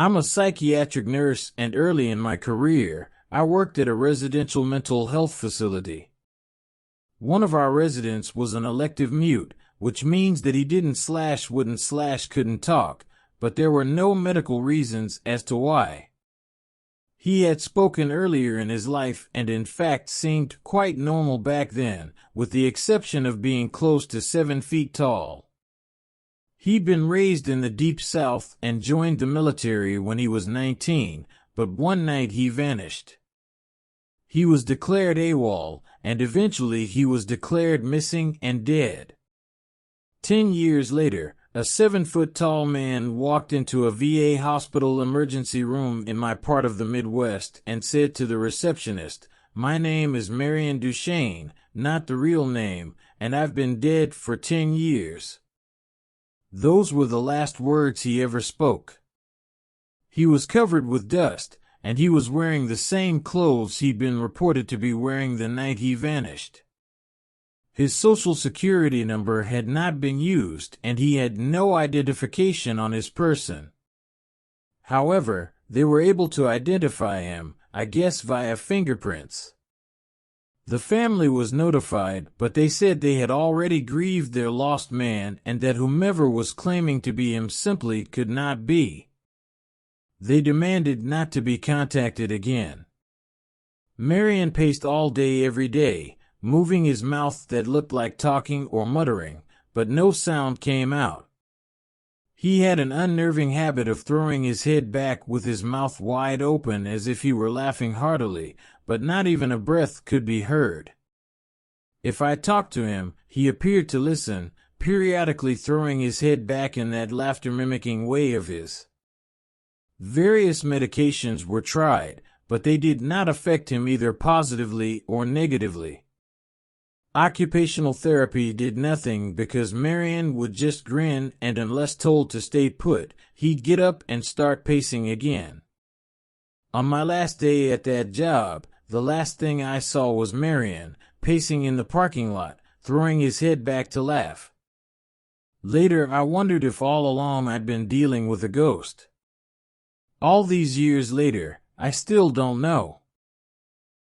I'm a psychiatric nurse, and early in my career, I worked at a residential mental health facility. One of our residents was an elective mute, which means that he wouldn't talk, but there were no medical reasons as to why. He had spoken earlier in his life and in fact seemed quite normal back then, with the exception of being close to 7 feet tall. He'd been raised in the Deep South and joined the military when he was 19, but one night he vanished. He was declared AWOL, and eventually he was declared missing and dead. 10 years later, a 7-foot-tall man walked into a VA hospital emergency room in my part of the Midwest and said to the receptionist, "My name is Marion Duchene, not the real name, and I've been dead for 10 years. Those were the last words he ever spoke. He was covered with dust, and he was wearing the same clothes he'd been reported to be wearing the night he vanished. His social security number had not been used, and he had no identification on his person. However, they were able to identify him, I guess via fingerprints. The family was notified, but they said they had already grieved their lost man and that whomever was claiming to be him simply could not be. They demanded not to be contacted again. Marion paced all day every day, moving his mouth that looked like talking or muttering, but no sound came out. He had an unnerving habit of throwing his head back with his mouth wide open as if he were laughing heartily, but not even a breath could be heard. If I talked to him, he appeared to listen, periodically throwing his head back in that laughter-mimicking way of his. Various medications were tried, but they did not affect him either positively or negatively. Occupational therapy did nothing because Marion would just grin, and unless told to stay put, he'd get up and start pacing again. On my last day at that job, the last thing I saw was Marion, pacing in the parking lot, throwing his head back to laugh. Later I wondered if all along I'd been dealing with a ghost. All these years later, I still don't know.